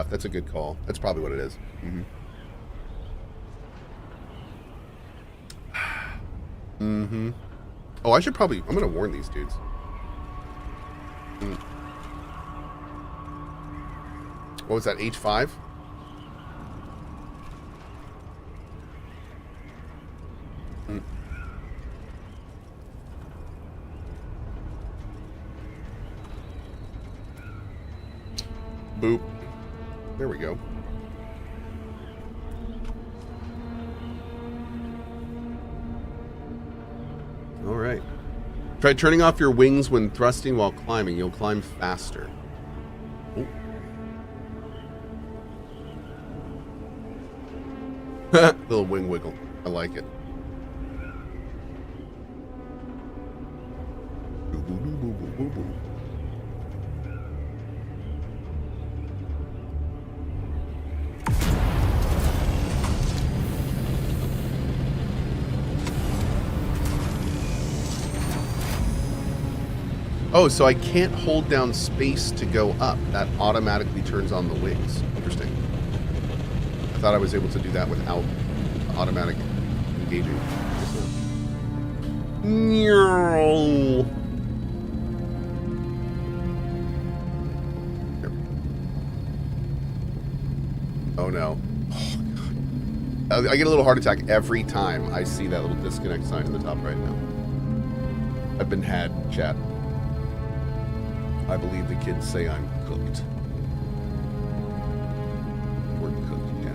stuff. That's a good call. That's probably what it is. Mm-hmm. Mm-hmm. Oh, I should probably... I'm going to warn these dudes. Mm. What was that, H5? Mm. Boop. There we go. All right. Try turning off your wings when thrusting while climbing. You'll climb faster. Oh. Little wing wiggle. I like it. Oh, so I can't hold down space to go up. That automatically turns on the wings. Interesting. I thought I was able to do that without automatic engaging. No. Oh no. Oh, God. I get a little heart attack every time I see that little disconnect sign in the top right now. I've been had, chat. I believe the kids say I'm cooked. We're cooked, yeah.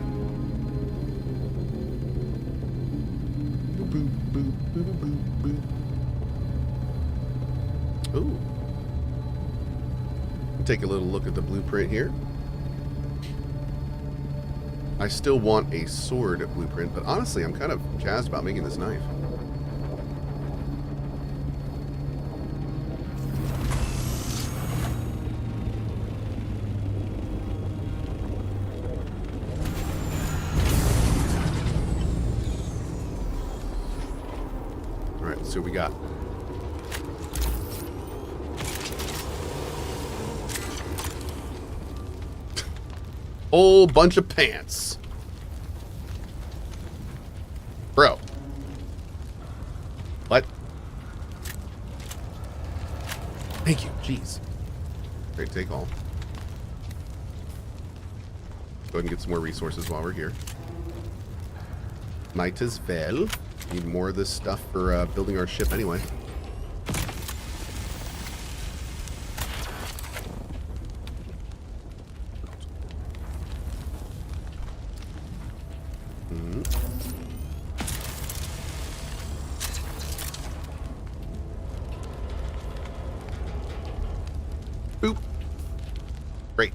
Boop, boop, boop, boop, boop. Ooh. Take a little look at the blueprint here. I still want a sword blueprint, but honestly, I'm kind of jazzed about making this knife. So we got whole bunch of pants, bro. What? Thank you. Jeez. Great take all. Go ahead and get some more resources while we're here. Might as well. Need more of this stuff for building our ship anyway. Boop. Great.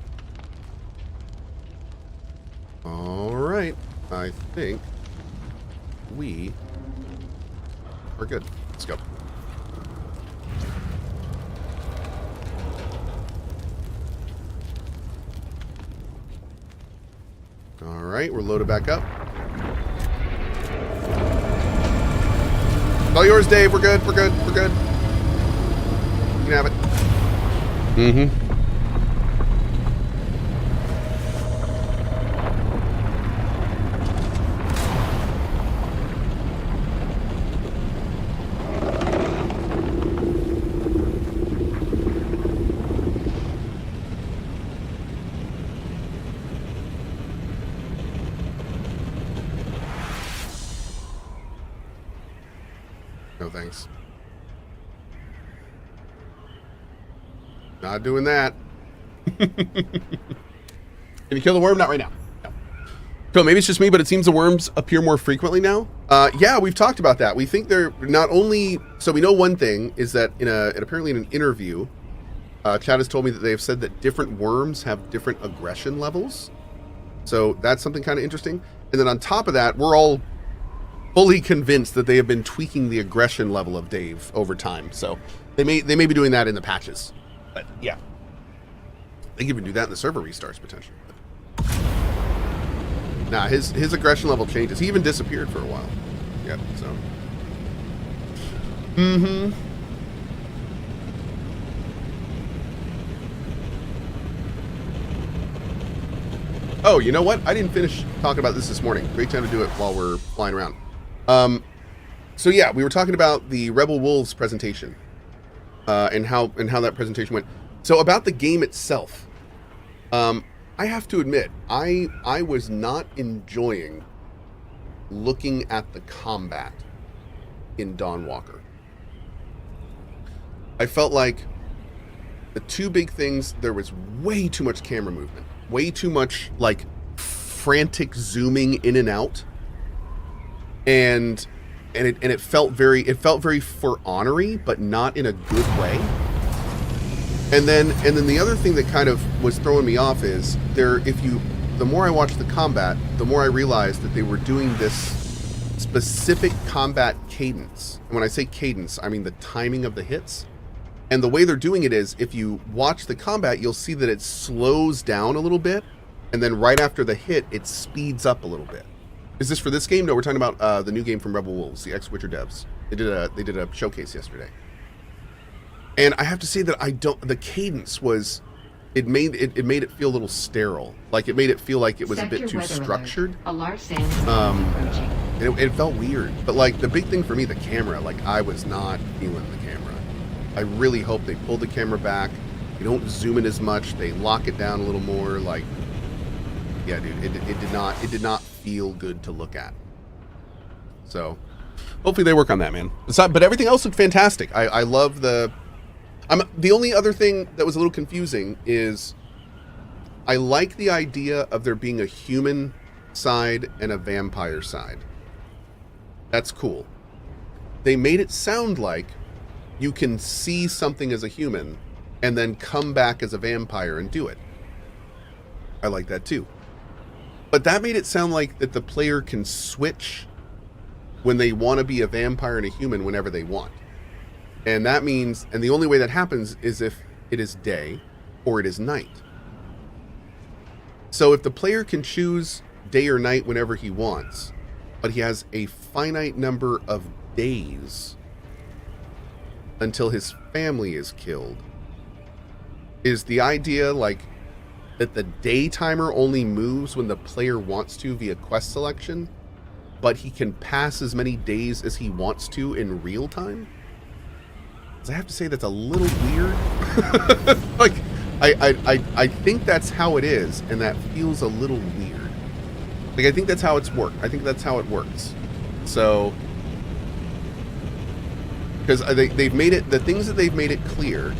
All right. I think we are good. Let's go. All right, we're loaded back up. All yours, Dave. We're good. We're good. We're good. You can have it. Mm-hmm. No thanks. Not doing that. Can you kill the worm? Not right now. No. So maybe it's just me, but it seems the worms appear more frequently now. Yeah, we've talked about that. We think they're not only... So we know one thing is that apparently in an interview, Chad has told me that they have said that different worms have different aggression levels. So that's something kind of interesting. And then on top of that, we're all fully convinced that they have been tweaking the aggression level of Dave over time. So they may be doing that in the patches. But yeah, they can even do that in the server restarts potentially. But nah, his aggression level changes. He even disappeared for a while. Yeah, so. Mm-hmm. Oh, you know what? I didn't finish talking about this morning. Great time to do it while we're flying around. So yeah, we were talking about the Rebel Wolves presentation, and how that presentation went. So about the game itself, I have to admit, I was not enjoying looking at the combat in Dawnwalker. I felt like the two big things, there was way too much camera movement, way too much like frantic zooming in and out, and it felt very For Honory, but not in a good way. And then the other thing that kind of was throwing me off is the more I watched the combat, the more I realized that they were doing this specific combat cadence. And when I say cadence, I mean the timing of the hits. And the way they're doing it is, if you watch the combat, you'll see that it slows down a little bit, and then right after the hit, it speeds up a little bit. Is this for this game? No, we're talking about the new game from Rebel Wolves, the ex-Witcher devs. They did a showcase yesterday. And I have to say that the cadence was, it made it feel a little sterile. Like it made it feel like it was a bit too structured. A large sandstorm approaching. And it felt weird. But like the big thing for me, the camera, like I was not feeling the camera. I really hope they pull the camera back. They don't zoom in as much. They lock it down a little more. Like, yeah, dude, it did not feel good to look at. So hopefully they work on that, man. But everything else looked fantastic. I love the only other thing that was a little confusing is I like the idea of there being a human side and a vampire side. That's cool. They made it sound like you can see something as a human and then come back as a vampire and do it. I like that too. But that made it sound like that the player can switch when they want to be a vampire and a human whenever they want. And that means, and the only way that happens is if it is day or it is night. So if the player can choose day or night whenever he wants, but he has a finite number of days until his family is killed, is the idea like that the day timer only moves when the player wants to via quest selection, but he can pass as many days as he wants to in real time? I have to say that's a little weird. Like, I think that's how it is, and that feels a little weird. Like, I think that's how it's worked. I think that's how it works. So, because they've made it, the things that they've made it clear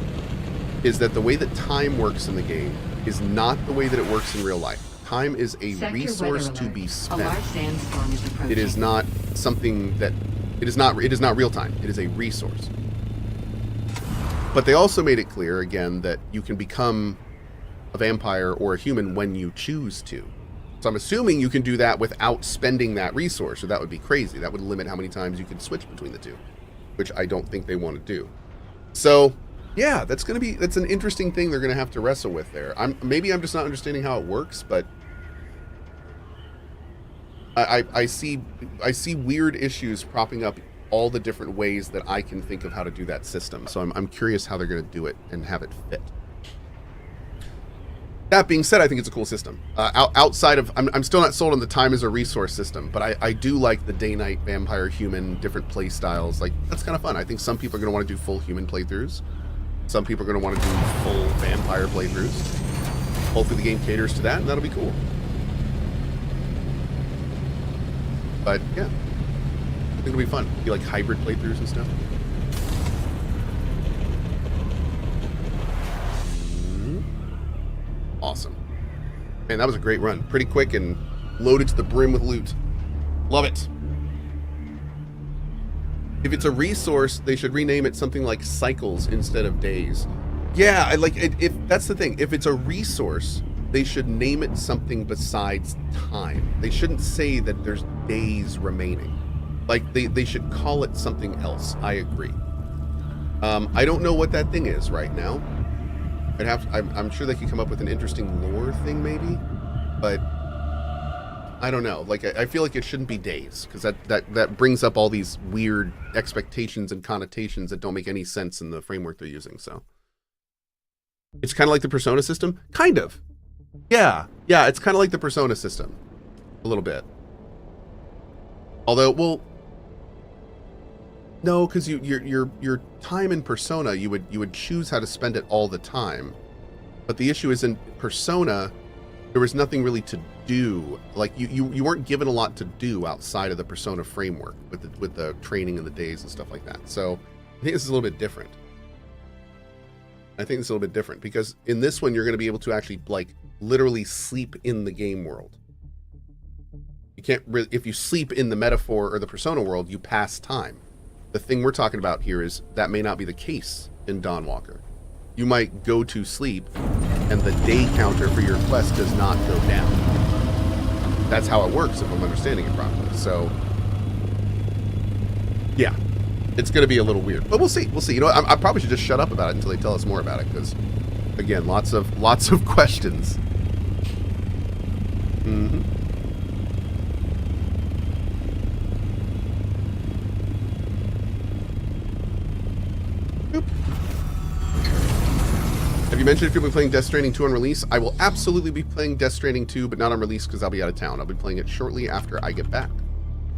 is that the way that time works in the game is not the way that it works in real life. Time is a resource to be spent. A large sandstorm is approaching. It is not something that, it is not real time. It is a resource. But they also made it clear, again, that you can become a vampire or a human when you choose to. So I'm assuming you can do that without spending that resource, or that would be crazy. That would limit how many times you can switch between the two, which I don't think they want to do. So, yeah, that's an interesting thing they're going to have to wrestle with there. Maybe I'm just not understanding how it works, but I see weird issues propping up all the different ways that I can think of how to do that system. So I'm curious how they're going to do it and have it fit. That being said, I think it's a cool system. Outside of, I'm still not sold on the time as a resource system, but I do like the day-night vampire human, different play styles. Like, that's kind of fun. I think some people are going to want to do full human playthroughs. Some people are going to want to do full vampire playthroughs. Hopefully the game caters to that, and that'll be cool. But yeah, I think it'll be fun. Be like hybrid playthroughs and stuff. Awesome. Man, that was a great run. Pretty quick and loaded to the brim with loot. Love it. If it's a resource, they should rename it something like cycles instead of days. Yeah, I like it. If that's the thing, if it's a resource, they should name it something besides time. They shouldn't say that there's days remaining. Like, they should call it something else. I agree. I don't know what that thing is right now. I'm sure they could come up with an interesting lore thing maybe, but I don't know. Like, I feel like it shouldn't be days, because that brings up all these weird expectations and connotations that don't make any sense in the framework they're using. So it's kind of like the Persona system, kind of. Yeah, yeah, it's kind of like the Persona system, a little bit. Although, well, no, because your time in Persona, you would choose how to spend it all the time. But the issue is in Persona, there was nothing really to do. Like you weren't given a lot to do outside of the Persona framework with the training and the days and stuff like that. So I think this is a little bit different. I think it's a little bit different because in this one you're going to be able to actually like literally sleep in the game world. You can't really, if you sleep in the metaphor or the Persona world, you pass time. The thing we're talking about here is that may not be the case in Dawnwalker. You might go to sleep and the day counter for your quest does not go down. That's how it works if I'm understanding it properly. So yeah, it's going to be a little weird, but we'll see. We'll see. You know, I probably should just shut up about it until they tell us more about it, because again, lots of questions. Mm-hmm. Boop. Have you mentioned if you'll be playing Death Stranding 2 on release? I will absolutely be playing Death Stranding 2, but not on release because I'll be out of town. I'll be playing it shortly after I get back.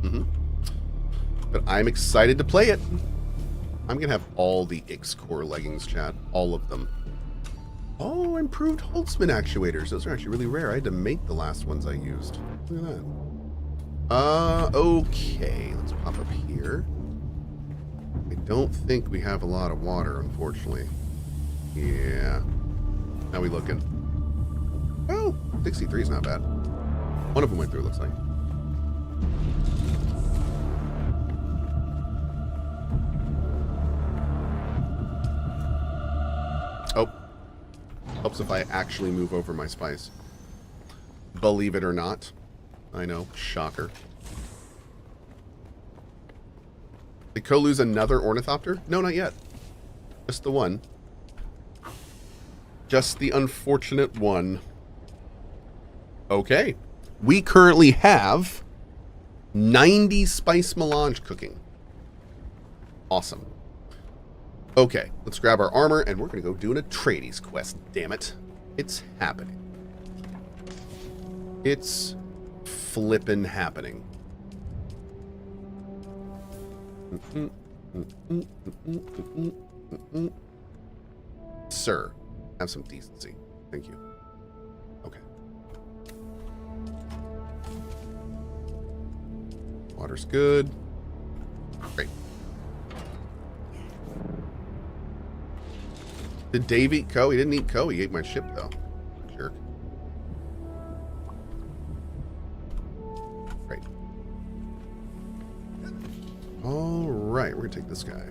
Mm-hmm. But I'm excited to play it. I'm going to have all the X-Core leggings, chat. All of them. Oh, improved Holtzman actuators. Those are actually really rare. I had to make the last ones I used. Look at that. Okay. Let's pop up here. I don't think we have a lot of water, unfortunately. Yeah. How we looking? Oh, 63 is not bad. One of them went through, it looks like. Oh. Helps if I actually move over my spice. Believe it or not. I know. Shocker. Did Cohh lose another ornithopter? No, not yet. Just the one. Just the unfortunate one. Okay. We currently have 90 spice melange cooking. Awesome. Okay, let's grab our armor, and we're going to go do an Atreides quest, damn it. It's happening. It's flippin' happening. Sir, have some decency. Thank you. Okay. Water's good. Great. Did Dave eat Cohh? He didn't eat Cohh. He ate my ship, though. Jerk. Great. All right, we're going to take this guy.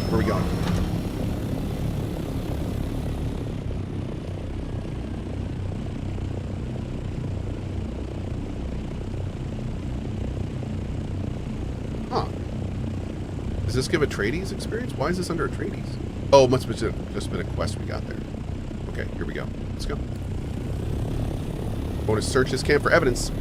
Where are we going? Huh. Does this give Atreides experience? Why is this under Atreides? Oh, it must have just been a quest we got there. Okay, here we go. Let's go. Going to search this camp for evidence.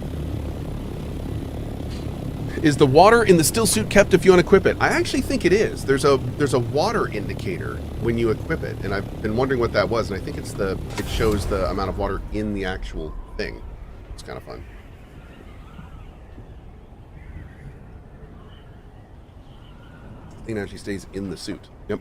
Is the water in the still suit kept if you unequip it? I actually think it is. There's a water indicator when you equip it, and I've been wondering what that was, and I think it's it shows the amount of water in the actual thing. It's kind of fun. The thing actually stays in the suit. Yep.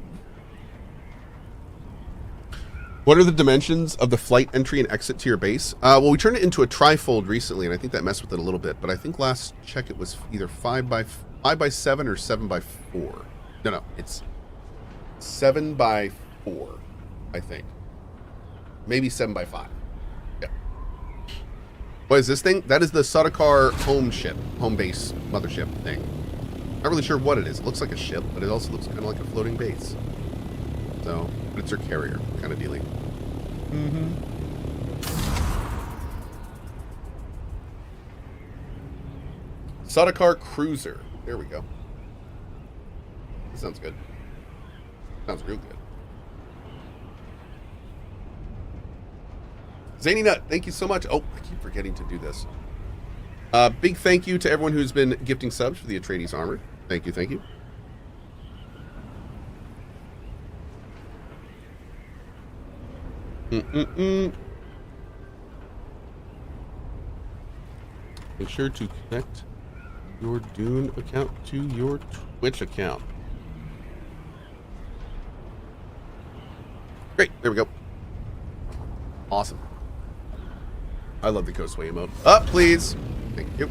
What are the dimensions of the flight entry and exit to your base? Well, we turned it into a trifold recently, and I think that messed with it a little bit. But I think last check it was either 5 by 7 or 7 by 4. No, it's 7 by 4, I think. Maybe 7 by 5. Yeah. What is this thing? That is the Sardaukar home base mothership thing. Not really sure what it is. It looks like a ship, but it also looks kind of like a floating base. So, but it's her carrier kind of dealing. Mm-hmm. Sardaukar cruiser. There we go. That sounds good. Sounds real good. Zany Nut, thank you so much. Oh, I keep forgetting to do this. Big thank you to everyone who's been gifting subs for the Atreides armor. Thank you, thank you. Mm-mm-mm. Make sure to connect your Dune account to your Twitch account. Great, there we go. Awesome. I love the Cohh sway emote. Up, please. Thank you.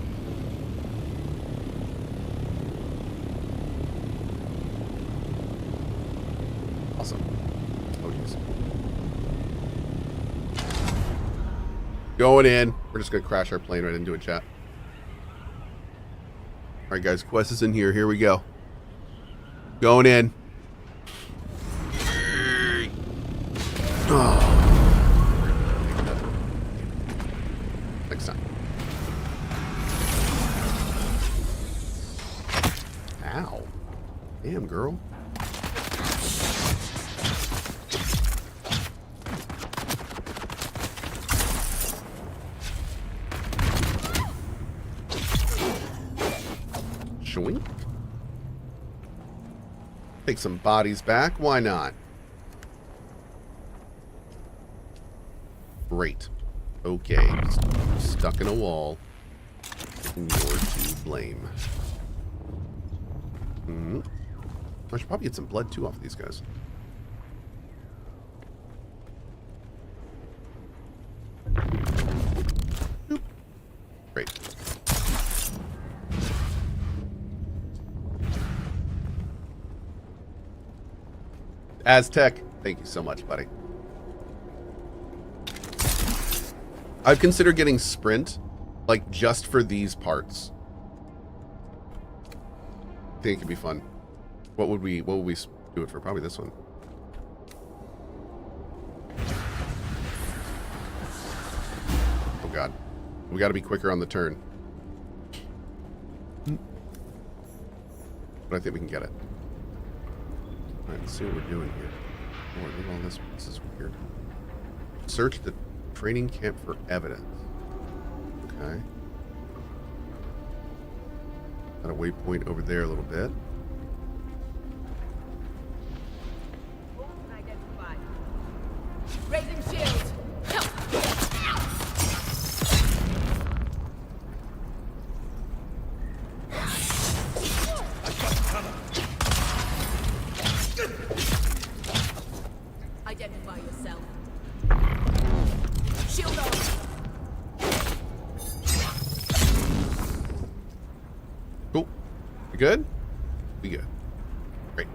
Awesome. Oh, jeez. Going in. We're just going to crash our plane right into a chat. All right, guys. Quest is in here. Here we go. Going in. Oh. Next time. Ow. Damn, girl. Shoink. Take some bodies back. Why not? Great. Okay. Stuck in a wall. You're to blame. I should probably get some blood too off of these guys. Boop. Great. Aztec, thank you so much, buddy. I've considered getting Sprint, like, just for these parts. I think it could be fun. What would we do it for? Probably this one. Oh god. We gotta be quicker on the turn. But I think we can get it. Alright, let's see what we're doing here. Oh, look at all this. This is weird. Search the training camp for evidence. Okay. Got a waypoint over there a little bit. Raising shield. Identify yourself. Shield on. Cool. We good? We good. Great.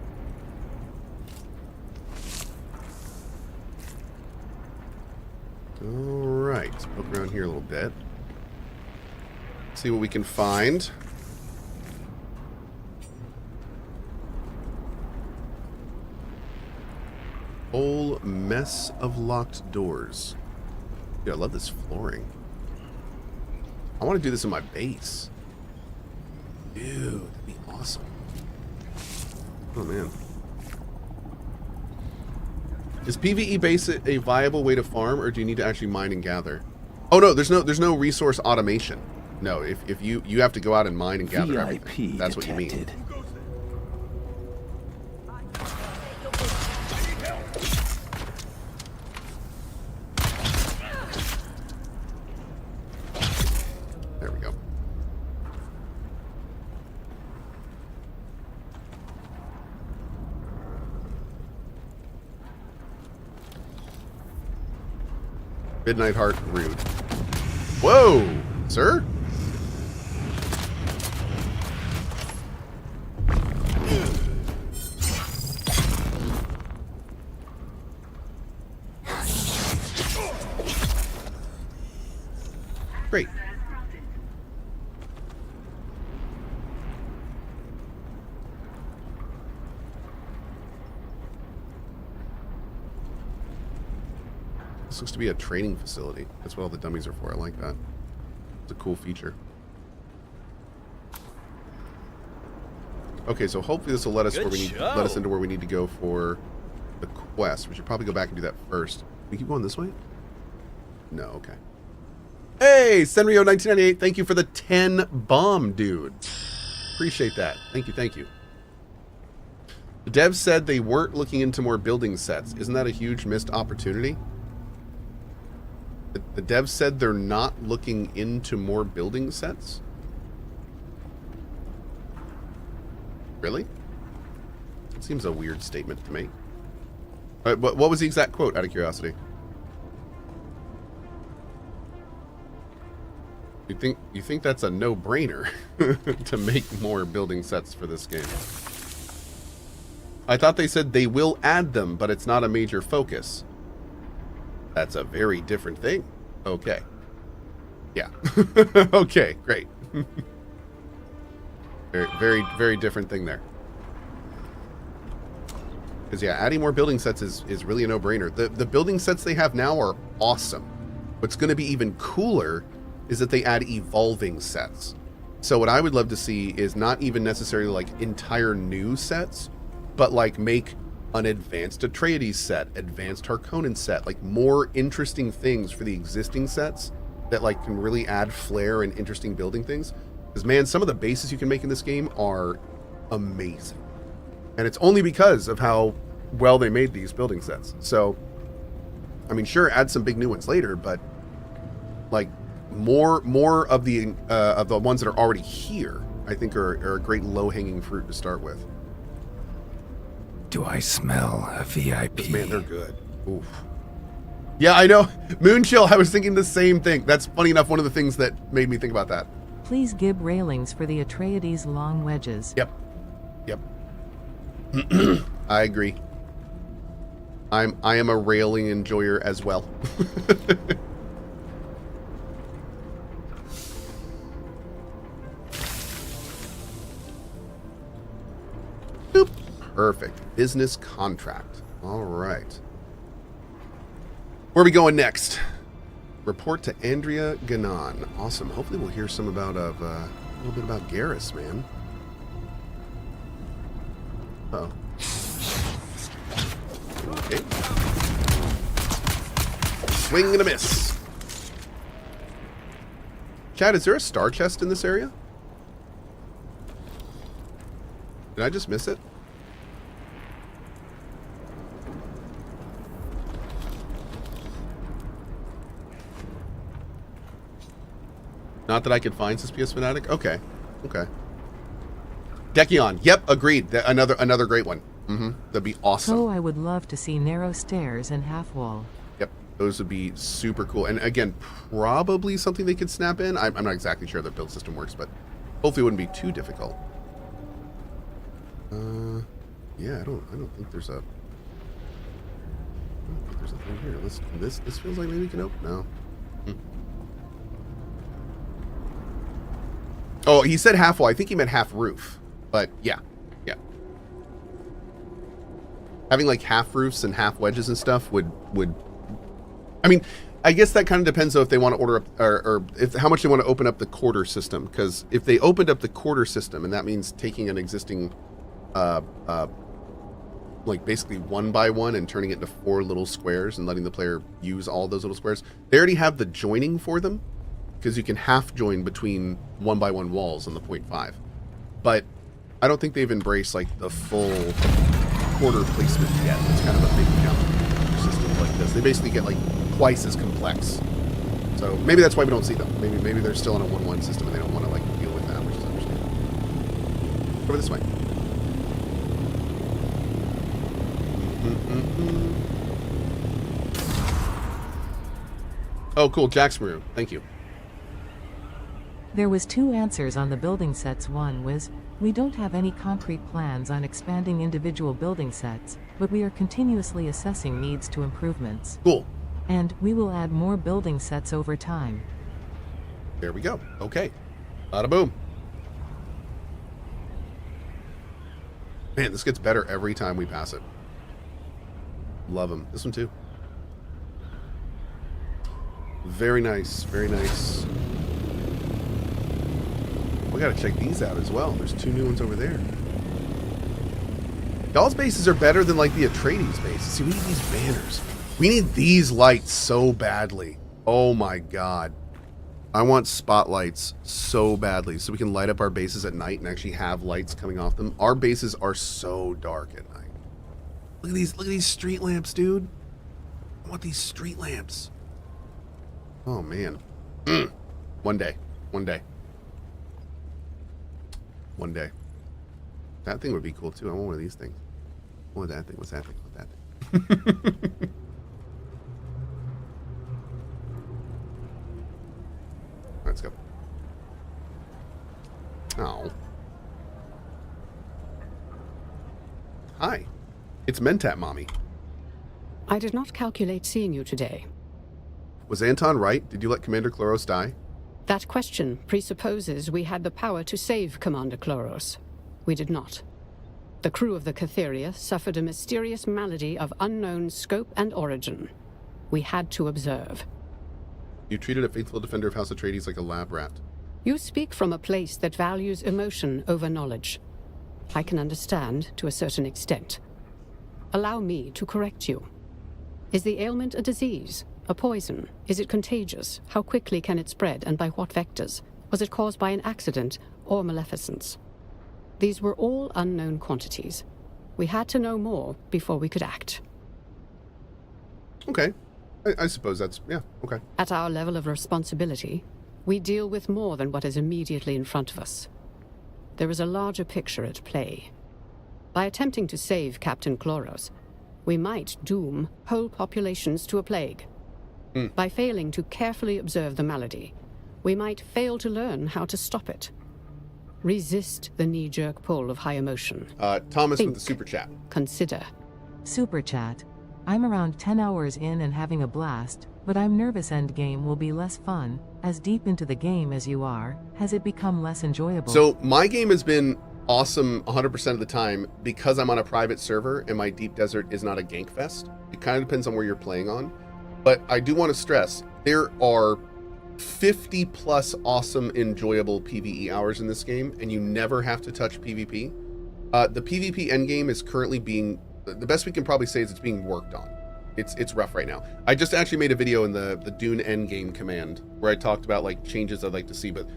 Alright. Poke around here a little bit. See what we can find. Whole mess of locked doors. Dude, I love this flooring. I want to do this in my base. Dude, that'd be awesome. Oh man. Is PvE base a viable way to farm, or do you need to actually mine and gather? Oh no, there's no resource automation. No, if you have to go out and mine and gather everything. That's what you mean. There we go. Midnight Heart, rude. Whoa, sir? Great. This looks to be a training facility. That's what all the dummies are for. I like that. It's a cool feature. Okay, so hopefully this will let us let us into where we need to go for the quest. We should probably go back and do that first. We keep going this way? No, okay. Hey, Senrio1998, thank you for the 10 bomb, dude. Appreciate that. Thank you, thank you. The devs said they weren't looking into more building sets. Isn't that a huge missed opportunity? The devs said they're not looking into more building sets. Really? It seems a weird statement to make. What was the exact quote, out of curiosity? You think that's a no-brainer to make more building sets for this game? I thought they said they will add them, but it's not a major focus. That's a very different thing. Okay. Yeah. Okay, great. Very different thing there. Because, yeah, adding more building sets is really a no-brainer. The building sets they have now are awesome. What's going to be even cooler is that they add evolving sets. So what I would love to see is not even necessarily like entire new sets, but like make an advanced Atreides set, advanced Harkonnen set, like more interesting things for the existing sets that like can really add flair and interesting building things. Because man, some of the bases you can make in this game are amazing. And it's only because of how well they made these building sets. So, I mean, sure, add some big new ones later, but like more of the ones that are already here, I think are a great low-hanging fruit to start with. Do I smell a VIP? Man, they're good. Oof. Yeah, I know. Moonchill, I was thinking the same thing. That's funny enough, one of the things that made me think about that. Please give railings for the Atreides long wedges. Yep. I agree. I am a railing enjoyer as well. Boop. Perfect. Business contract. All right. Where are we going next? Report to Andrea Ganan. Awesome. Hopefully we'll hear some about a little bit about Garrus, man. Oh. Okay. Swing and a miss. Chad, is there a star chest in this area? Did I just miss it? Not that I could find Suspicious Fanatic? Okay. Okay. Dekion. Yep, agreed. Another great one. That'd be awesome. Oh, I would love to see narrow stairs and half wall. Yep, those would be super cool. And again, probably something they could snap in. I'm not exactly sure how the build system works, but hopefully it wouldn't be too difficult. Yeah, I don't think there's a thing here. This feels like maybe we can open. No. Oh, he said half wall. I think he meant half roof. But yeah. Having like half roofs and half wedges and stuff would I mean, I guess that kind of depends though if they want to order up or if how much they want to open up the quarter system. Because if they opened up the quarter system, and that means taking an existing like basically 1 by 1 and turning it into 4 little squares and letting the player use all those little squares. They already have the joining for them, because you can half join between 1 by 1 walls on the 0.5. But I don't think they've embraced like the full quarter placement yet. It's kind of a big jump for systems like this. They basically get like twice as complex. So maybe that's why we don't see them. Maybe they're still in a 1-1 system and they don't want to like deal with that, which is understandable. Over this way. Oh, cool. Jack's Maroon. Thank you. There was 2 answers on the building sets. One was, we don't have any concrete plans on expanding individual building sets, but we are continuously assessing needs to improvements. Cool. And we will add more building sets over time. There we go. Okay. Bada boom. Man, this gets better every time we pass it. Love them. This one too. Very nice. Very nice. We gotta check these out as well. There's 2 new ones over there. Y'all's bases are better than like the Atreides bases. See, we need these banners. We need these lights so badly. Oh my god. I want spotlights so badly so we can light up our bases at night and actually have lights coming off them. Our bases are so dark at night. Look at these street lamps, dude. I want these street lamps. Oh, man. One day. One day. One day. That thing would be cool, too. I want one of these things. I want that thing. What's that thing? What's that thing? Let's go. Oh. Hi. It's Mentat Mommy. I did not calculate seeing you today. Was Anton right? Did you let Commander Kloros die? That question presupposes we had the power to save Commander Kloros. We did not. The crew of the Catheria suffered a mysterious malady of unknown scope and origin. We had to observe. You treated a faithful defender of House Atreides like a lab rat. You speak from a place that values emotion over knowledge. I can understand to a certain extent. Allow me to correct you. Is the ailment a disease? A poison? Is it contagious? How quickly can it spread, and by what vectors? Was it caused by an accident or maleficence? These were all unknown quantities. We had to know more before we could act. Okay. I suppose that's... yeah, okay. At our level of responsibility, we deal with more than what is immediately in front of us. There is a larger picture at play. By attempting to save Captain Kloros, we might doom whole populations to a plague. By failing to carefully observe the malady, we might fail to learn how to stop it. Resist the knee-jerk pull of high emotion. Thomas Think. with the super chat. Consider. Super chat. I'm around 10 hours in and having a blast, but I'm nervous endgame will be less fun. As deep into the game as you are, has it become less enjoyable? So my game has been awesome 100% of the time because I'm on a private server and my deep desert is not a gank fest. It kind of depends on where you're playing on. But I do want to stress, there are 50 plus awesome, enjoyable PvE hours in this game, and you never have to touch PvP. The PvP endgame is currently being, the best we can probably say is it's being worked on. It's rough right now. I just actually made a video in the Dune endgame command where I talked about like changes I'd like to see, but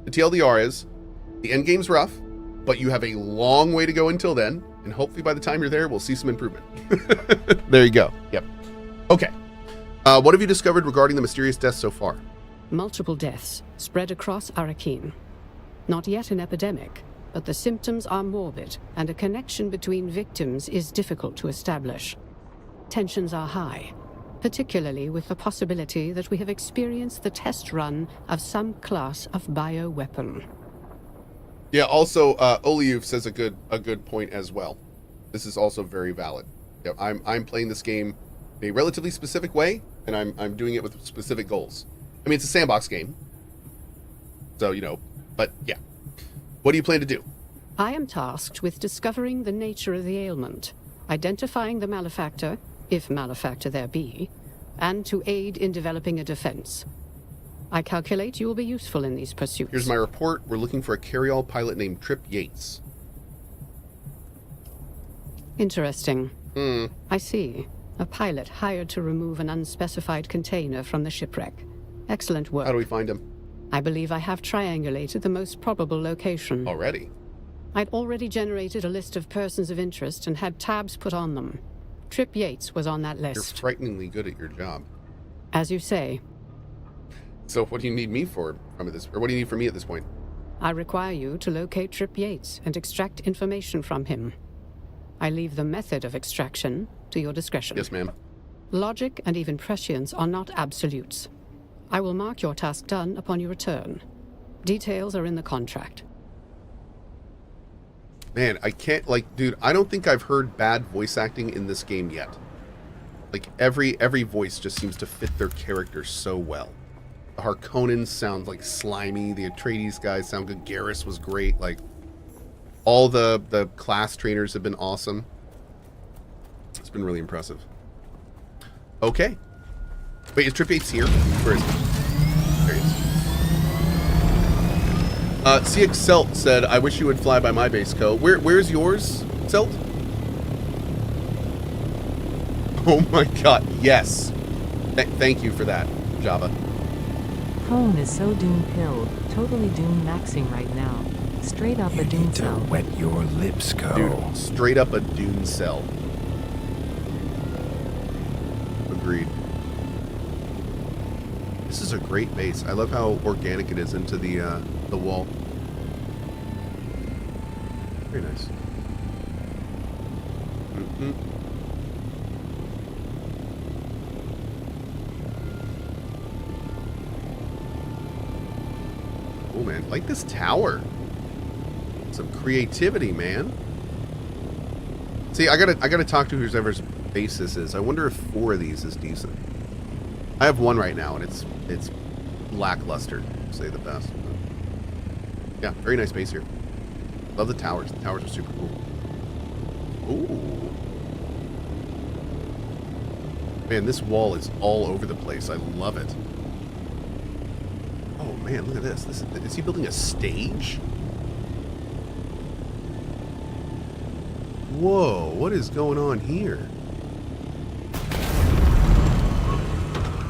the TLDR is the endgame's rough, but you have a long way to go until then, and hopefully by the time you're there, we'll see some improvement. There you go. Yep. Okay. What have you discovered regarding the mysterious deaths so far? Multiple deaths spread across Arrakeen. Not yet an epidemic, but the symptoms are morbid, and a connection between victims is difficult to establish. Tensions are high, particularly with the possibility that we have experienced the test run of some class of bioweapon. Yeah, also, Oliuv says a good point as well. This is also very valid. Yeah, I'm playing this game in a relatively specific way, and I'm doing it with specific goals. I mean, it's a sandbox game, so, you know, but yeah. What do you plan to do? I am tasked with discovering the nature of the ailment, identifying the malefactor, if malefactor there be, and to aid in developing a defense. I calculate you will be useful in these pursuits. Here's my report. We're looking for a carry-all pilot named Tripp Yates. Interesting. I see. A pilot hired to remove an unspecified container from the shipwreck. Excellent work. How do we find him? I believe I have triangulated the most probable location. Already? I'd already generated a list of persons of interest and had tabs put on them. Tripp Yates was on that You're list. frighteningly good at your job. As you say, So what do you need me for from this, or what do you need from me at this point? I require you to locate Tripp Yates and extract information from him. I leave the method of extraction to your discretion. Yes, ma'am. Logic and even prescience are not absolutes. I will mark your task done upon your return. Details are in the contract. Man, I can't, like, dude, I don't think I've heard bad voice acting in this game yet. Like, every voice just seems to fit their character so well. The Harkonnens sound, like, slimy. The Atreides guys sound good. Garrus was great. Like, all the class trainers have been awesome. It's been really impressive. Okay. Wait, is Tripp Yates here? Where is he? There he is. CX Celt said, I wish you would fly by my base, Cohh. Where's yours, Celt? Oh my god, yes. Thank you for that, Java. Cone is so Dune-pilled, totally Dune-maxing right now. Straight up a Dune To cell. wet your lips, Cohh. Dude, straight up a Dune cell. Agreed. This is a great base. I love how organic it is into the wall. Very nice. Mm-hmm. Oh man, I like this tower. Some creativity, man. See, I gotta talk to whoever's base this is. I wonder if 4 of these is decent. I have 1 right now, and it's lackluster, to say the best. But yeah, very nice base here. Love the towers. The towers are super cool. Ooh. Man, this wall is all over the place. I love it. Oh man, look at this. Is he building a stage? Whoa, what is going on here?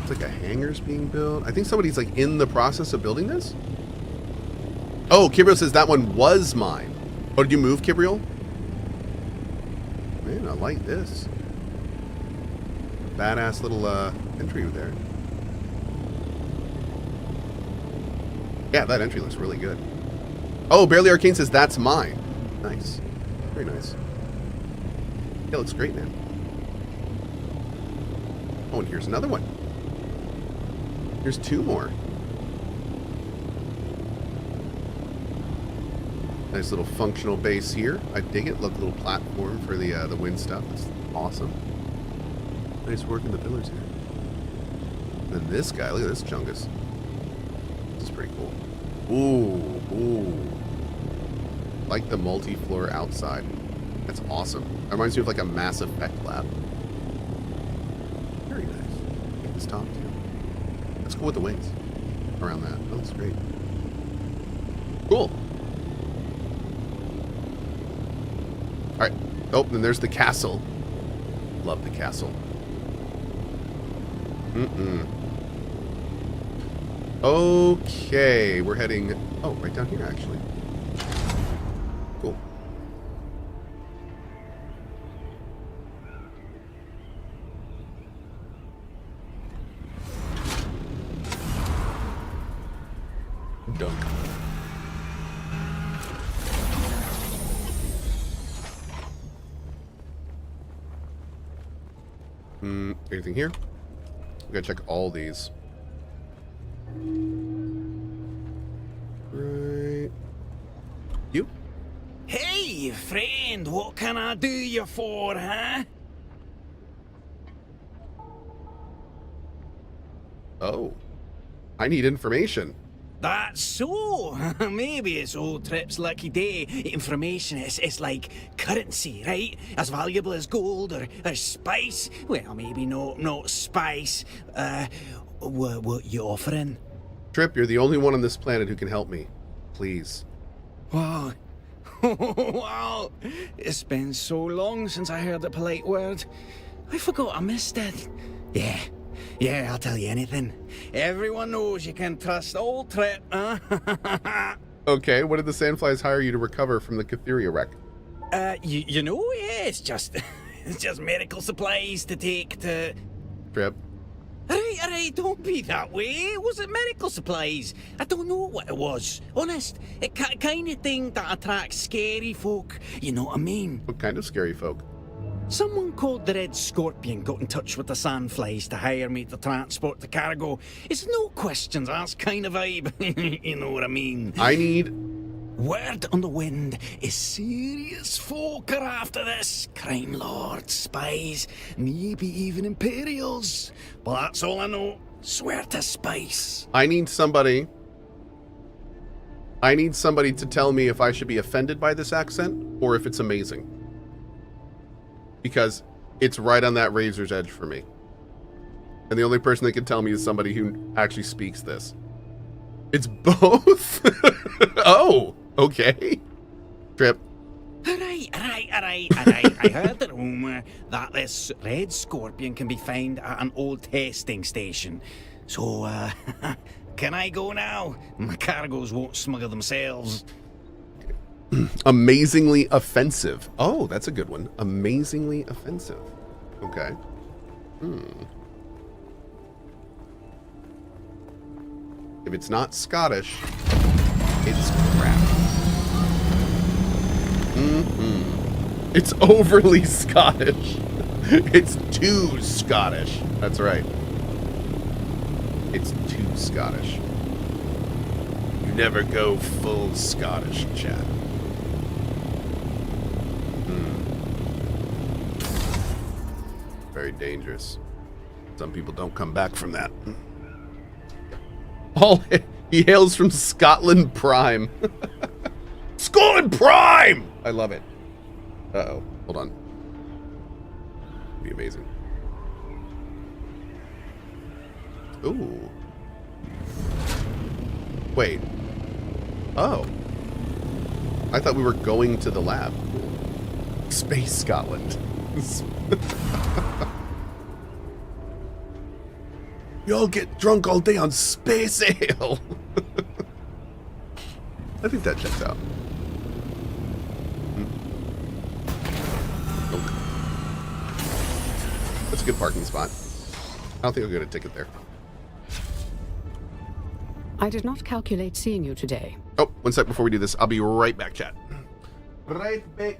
It's like a hangar's being built. I think somebody's like in the process of building this. Oh, Kibriel says that one was mine. Oh, did you move, Kibriel? Man, I like this. Badass little entry there. Yeah, that entry looks really good. Oh, Barely Arcane says that's mine. Nice. Very nice. Yeah, looks great, man. Oh, and here's another one. Here's 2 more. Nice little functional base here. I dig it. Look, a little platform for the wind stuff. That's awesome. Nice work in the pillars here. And then this guy, look at this chungus. This is pretty cool. Ooh, ooh. Like the multi-floor outside. That's awesome. That reminds me of like a Mass Effect lab. Very nice. Get this top too. Let's go with the wings around that. Oh, that's great. Cool. All right. Oh, then there's the castle. Love the castle. Okay, we're heading... Oh, right down here, actually. Cool. Dunk. Anything here? We gotta check all these. Right. You? Hey, friend, what can I do you for, huh? Oh. I need information. That's so. Maybe it's old Tripp's lucky day. Information is like currency, right? As valuable as gold or spice. Well, maybe not spice. What you offering? Tripp, you're the only one on this planet who can help me. Please. Wow. Wow. It's been so long since I heard the polite word. I forgot I missed it. Yeah, I'll tell you anything. Everyone knows you can trust old Tripp, huh? Okay, what did the Sandflies hire you to recover from the Catheria wreck? You know, yeah, it's just medical supplies to take to... Tripp. Alright, don't be that way. Was it medical supplies? I don't know what it was. Honest, it kind of thing that attracts scary folk. You know what I mean? What kind of scary folk? Someone called the Red Scorpion got in touch with the Sandflies to hire me to transport the cargo. It's no questions asked kind of vibe. You know what I mean? I need... Word on the wind is serious folk are after this. Crime lords, spies, maybe even Imperials. But that's all I know. Swear to spice. I need somebody to tell me if I should be offended by this accent or if it's amazing. Because it's right on that razor's edge for me. And the only person that can tell me is somebody who actually speaks this. It's both? Oh, okay. Tripp. Alright. I heard the rumour that this Red Scorpion can be found at an old testing station. So, can I go now? My cargoes won't smuggle themselves. Amazingly offensive. Oh, that's a good one. Amazingly offensive. Okay. If it's not Scottish, it's crap. It's overly Scottish. It's too Scottish. That's right. It's too Scottish. You never go full Scottish, chat. Very dangerous. Some people don't come back from that. Oh, he hails from Scotland Prime. Scotland Prime! I love it. Uh-oh. Hold on. Be amazing. Ooh. Wait. Oh. I thought we were going to the lab. Space Scotland. Y'all get drunk all day on space ale. I think that checks out. Nope. That's a good parking spot. I don't think I'll get a ticket there. I did not calculate seeing you today. Oh, one sec before we do this. I'll be right back, chat. Right back.